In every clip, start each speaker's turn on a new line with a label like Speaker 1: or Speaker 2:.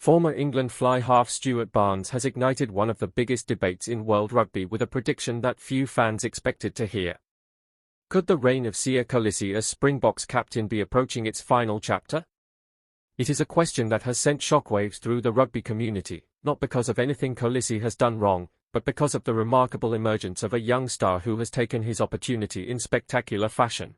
Speaker 1: Former England fly half Stuart Barnes has ignited one of the biggest debates in world rugby with a prediction that few fans expected to hear. Could the reign of Siya Kolisi as Springboks captain be approaching its final chapter? It is a question that has sent shockwaves through the rugby community, not because of anything Kolisi has done wrong, but because of the remarkable emergence of a young star who has taken his opportunity in spectacular fashion.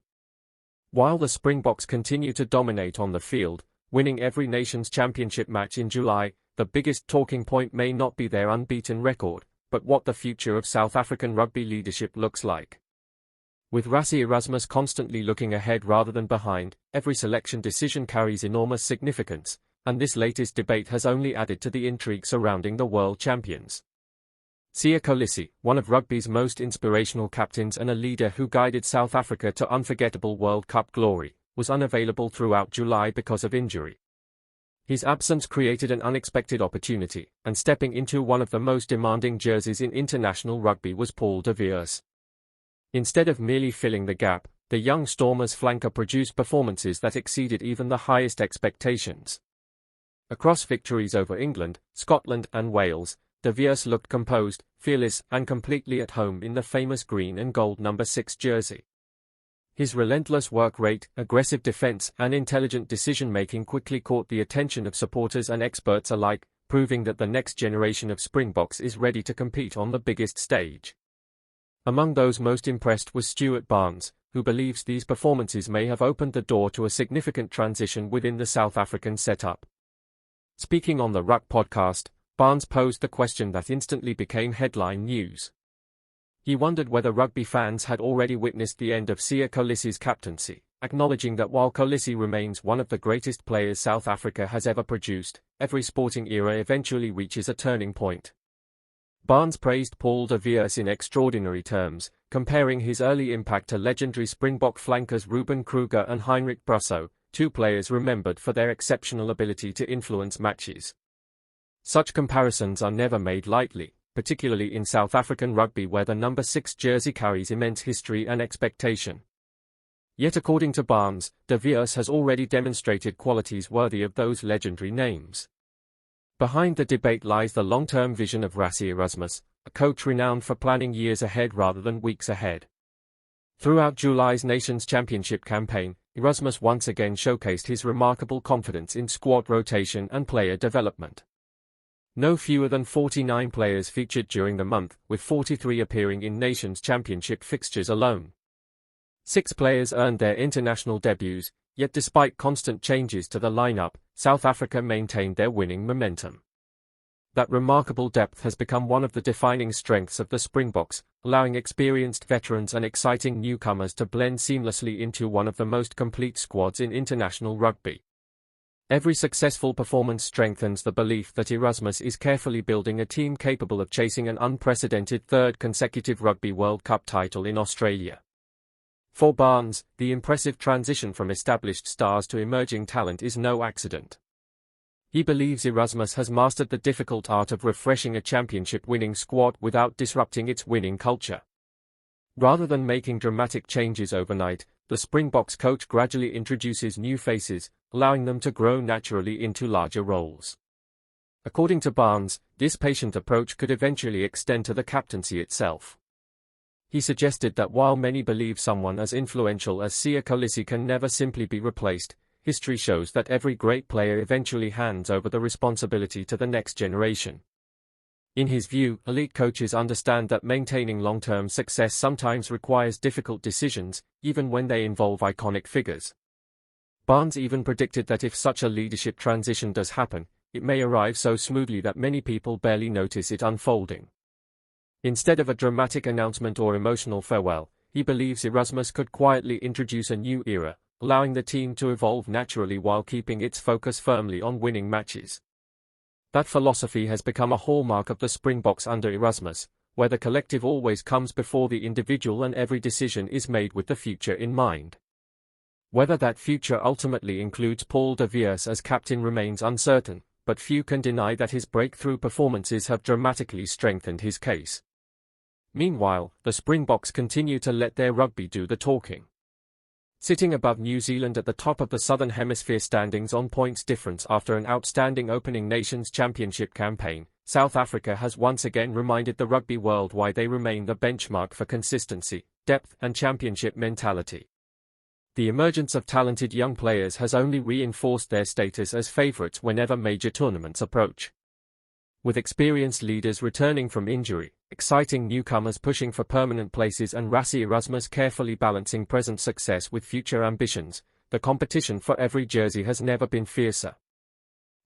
Speaker 1: While the Springboks continue to dominate on the field, winning every nation's championship match in July, the biggest talking point may not be their unbeaten record, but what the future of South African rugby leadership looks like. With Rassie Erasmus constantly looking ahead rather than behind, every selection decision carries enormous significance, and this latest debate has only added to the intrigue surrounding the world champions. Siya Kolisi, one of rugby's most inspirational captains and a leader who guided South Africa to unforgettable World Cup glory, was unavailable throughout July because of injury. His absence created an unexpected opportunity, and stepping into one of the most demanding jerseys in international rugby was Paul de Villiers. Instead of merely filling the gap, the young Stormers flanker produced performances that exceeded even the highest expectations. Across victories over England, Scotland and Wales, de Villiers looked composed, fearless and completely at home in the famous green and gold number 6 jersey. His relentless work rate, aggressive defense and intelligent decision-making quickly caught the attention of supporters and experts alike, proving that the next generation of Springboks is ready to compete on the biggest stage. Among those most impressed was Stuart Barnes, who believes these performances may have opened the door to a significant transition within the South African setup. Speaking on the Ruck podcast, Barnes posed the question that instantly became headline news. He wondered whether rugby fans had already witnessed the end of Siya Kolisi's captaincy, acknowledging that while Kolisi remains one of the greatest players South Africa has ever produced, every sporting era eventually reaches a turning point. Barnes praised Paul de Villiers in extraordinary terms, comparing his early impact to legendary Springbok flankers Ruben Kruger and Heinrich Brussow, two players remembered for their exceptional ability to influence matches. Such comparisons are never made lightly, particularly in South African rugby where the number 6 jersey carries immense history and expectation. Yet according to Barnes, de Villiers has already demonstrated qualities worthy of those legendary names. Behind the debate lies the long-term vision of Rassie Erasmus, a coach renowned for planning years ahead rather than weeks ahead. Throughout July's Nations Championship campaign, Erasmus once again showcased his remarkable confidence in squad rotation and player development. No fewer than 49 players featured during the month, with 43 appearing in Nations Championship fixtures alone. 6 players earned their international debuts, yet despite constant changes to the lineup, South Africa maintained their winning momentum. That remarkable depth has become one of the defining strengths of the Springboks, allowing experienced veterans and exciting newcomers to blend seamlessly into one of the most complete squads in international rugby. Every successful performance strengthens the belief that Erasmus is carefully building a team capable of chasing an unprecedented third consecutive Rugby World Cup title in Australia. For Barnes, the impressive transition from established stars to emerging talent is no accident. He believes Erasmus has mastered the difficult art of refreshing a championship-winning squad without disrupting its winning culture. Rather than making dramatic changes overnight, the Springboks coach gradually introduces new faces, allowing them to grow naturally into larger roles. According to Barnes, this patient approach could eventually extend to the captaincy itself. He suggested that while many believe someone as influential as Siya Kolisi can never simply be replaced, history shows that every great player eventually hands over the responsibility to the next generation. In his view, elite coaches understand that maintaining long-term success sometimes requires difficult decisions, even when they involve iconic figures. Barnes even predicted that if such a leadership transition does happen, it may arrive so smoothly that many people barely notice it unfolding. Instead of a dramatic announcement or emotional farewell, he believes Erasmus could quietly introduce a new era, allowing the team to evolve naturally while keeping its focus firmly on winning matches. That philosophy has become a hallmark of the Springboks under Erasmus, where the collective always comes before the individual and every decision is made with the future in mind. Whether that future ultimately includes Paul de Villiers as captain remains uncertain, but few can deny that his breakthrough performances have dramatically strengthened his case. Meanwhile, the Springboks continue to let their rugby do the talking. Sitting above New Zealand at the top of the Southern Hemisphere standings on points difference after an outstanding opening Nations Championship campaign, South Africa has once again reminded the rugby world why they remain the benchmark for consistency, depth and championship mentality. The emergence of talented young players has only reinforced their status as favourites whenever major tournaments approach. With experienced leaders returning from injury, exciting newcomers pushing for permanent places and Rassie Erasmus carefully balancing present success with future ambitions, the competition for every jersey has never been fiercer.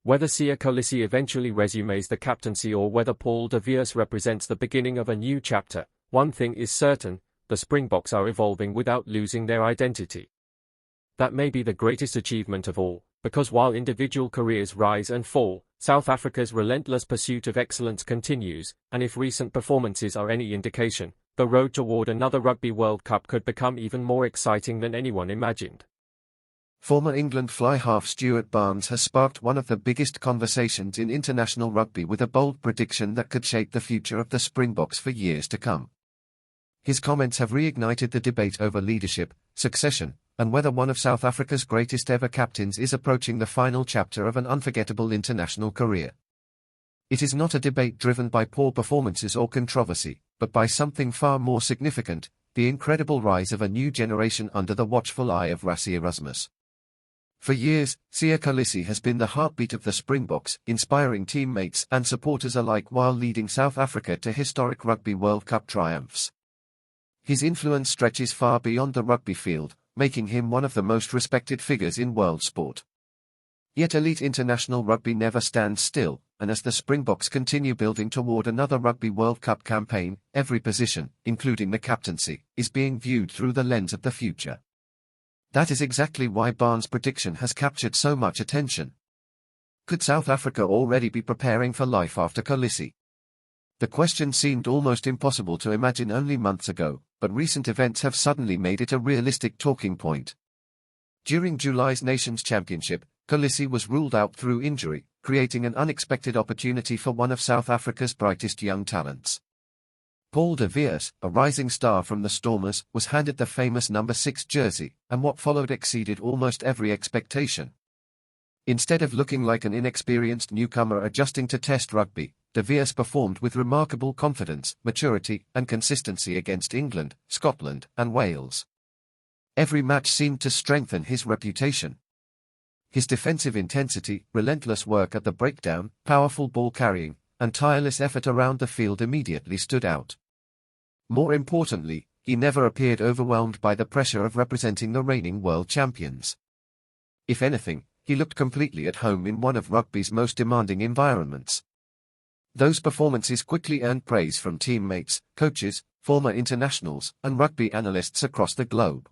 Speaker 1: Whether Siya Kolisi eventually resumes the captaincy or whether Paul de Villiers represents the beginning of a new chapter, one thing is certain, the Springboks are evolving without losing their identity. That may be the greatest achievement of all, because while individual careers rise and fall, South Africa's relentless pursuit of excellence continues, and if recent performances are any indication, the road toward another Rugby World Cup could become even more exciting than anyone imagined.
Speaker 2: Former England fly half Stuart Barnes has sparked one of the biggest conversations in international rugby with a bold prediction that could shape the future of the Springboks for years to come. His comments have reignited the debate over leadership, succession, and whether one of South Africa's greatest ever captains is approaching the final chapter of an unforgettable international career. It is not a debate driven by poor performances or controversy, but by something far more significant, the incredible rise of a new generation under the watchful eye of Rassie Erasmus. For years, Siya Kolisi has been the heartbeat of the Springboks, inspiring teammates and supporters alike while leading South Africa to historic Rugby World Cup triumphs. His influence stretches far beyond the rugby field, making him one of the most respected figures in world sport. Yet elite international rugby never stands still, and as the Springboks continue building toward another Rugby World Cup campaign, every position, including the captaincy, is being viewed through the lens of the future. That is exactly why Barnes' prediction has captured so much attention. Could South Africa already be preparing for life after Kolisi? The question seemed almost impossible to imagine only months ago, but recent events have suddenly made it a realistic talking point. During July's Nations Championship, Kolisi was ruled out through injury, creating an unexpected opportunity for one of South Africa's brightest young talents. Paul de Villiers, a rising star from the Stormers, was handed the famous number 6 jersey, and what followed exceeded almost every expectation. Instead of looking like an inexperienced newcomer adjusting to Test rugby, de Villiers performed with remarkable confidence, maturity, and consistency against England, Scotland, and Wales. Every match seemed to strengthen his reputation. His defensive intensity, relentless work at the breakdown, powerful ball carrying, and tireless effort around the field immediately stood out. More importantly, he never appeared overwhelmed by the pressure of representing the reigning world champions. If anything, he looked completely at home in one of rugby's most demanding environments. Those performances quickly earned praise from teammates, coaches, former internationals, and rugby analysts across the globe.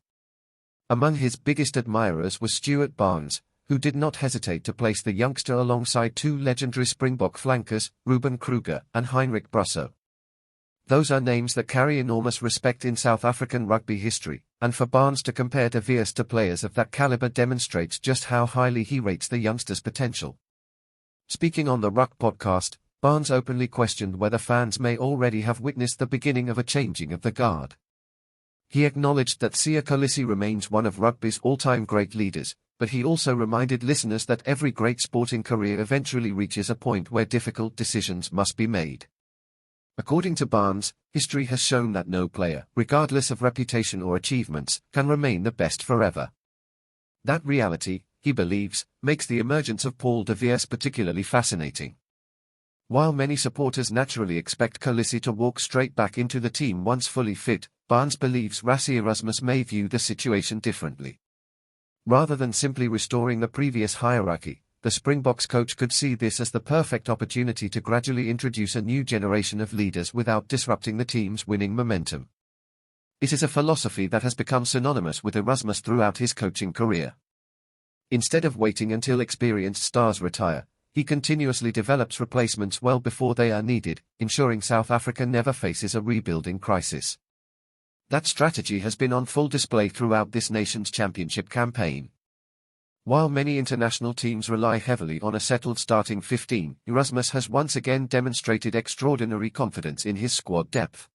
Speaker 2: Among his biggest admirers was Stuart Barnes, who did not hesitate to place the youngster alongside two legendary Springbok flankers, Ruben Kruger and Heinrich Brussow. Those are names that carry enormous respect in South African rugby history, and for Barnes to compare de Villiers to players of that caliber demonstrates just how highly he rates the youngster's potential. Speaking on the Ruck podcast, Barnes openly questioned whether fans may already have witnessed the beginning of a changing of the guard. He acknowledged that Siya Kolisi remains one of rugby's all-time great leaders, but he also reminded listeners that every great sporting career eventually reaches a point where difficult decisions must be made. According to Barnes, history has shown that no player, regardless of reputation or achievements, can remain the best forever. That reality, he believes, makes the emergence of Paul de Villiers particularly fascinating. While many supporters naturally expect Kolisi to walk straight back into the team once fully fit, Barnes believes Rassie Erasmus may view the situation differently. Rather than simply restoring the previous hierarchy, the Springboks coach could see this as the perfect opportunity to gradually introduce a new generation of leaders without disrupting the team's winning momentum. It is a philosophy that has become synonymous with Erasmus throughout his coaching career. Instead of waiting until experienced stars retire, he continuously develops replacements well before they are needed, ensuring South Africa never faces a rebuilding crisis. That strategy has been on full display throughout this Nations Championship campaign. While many international teams rely heavily on a settled starting 15, Erasmus has once again demonstrated extraordinary confidence in his squad depth.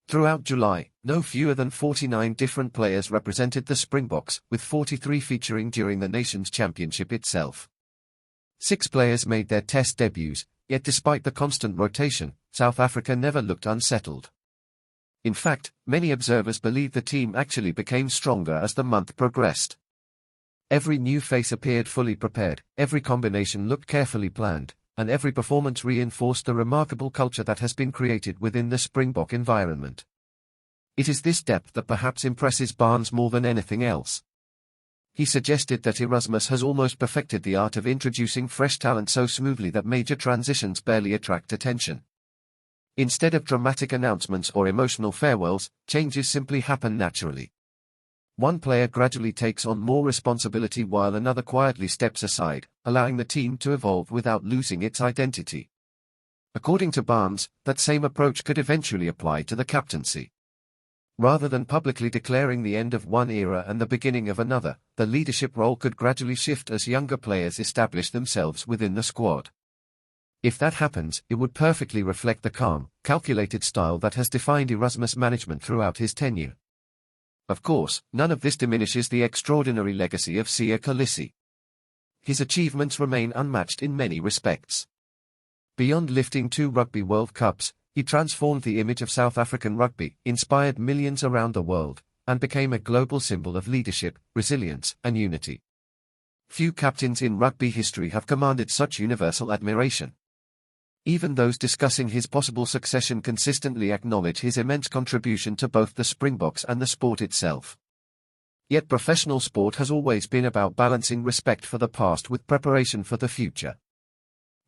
Speaker 2: Throughout July, no fewer than 49 different players represented the Springboks, with 43 featuring during the Nations Championship itself. 6 players made their Test debuts, yet despite the constant rotation, South Africa never looked unsettled. In fact, many observers believe the team actually became stronger as the month progressed. Every new face appeared fully prepared, every combination looked carefully planned, and every performance reinforced the remarkable culture that has been created within the Springbok environment. It is this depth that perhaps impresses Barnes more than anything else. He suggested that Erasmus has almost perfected the art of introducing fresh talent so smoothly that major transitions barely attract attention. Instead of dramatic announcements or emotional farewells, changes simply happen naturally. One player gradually takes on more responsibility while another quietly steps aside, allowing the team to evolve without losing its identity. According to Barnes, that same approach could eventually apply to the captaincy. Rather than publicly declaring the end of one era and the beginning of another, the leadership role could gradually shift as younger players establish themselves within the squad. If that happens, it would perfectly reflect the calm, calculated style that has defined Erasmus' management throughout his tenure. Of course, none of this diminishes the extraordinary legacy of Siya Kolisi. His achievements remain unmatched in many respects. Beyond lifting 2 Rugby World Cups, he transformed the image of South African rugby, inspired millions around the world, and became a global symbol of leadership, resilience, and unity. Few captains in rugby history have commanded such universal admiration. Even those discussing his possible succession consistently acknowledge his immense contribution to both the Springboks and the sport itself. Yet professional sport has always been about balancing respect for the past with preparation for the future.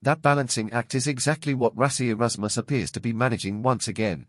Speaker 2: That balancing act is exactly what Rassie Erasmus appears to be managing once again,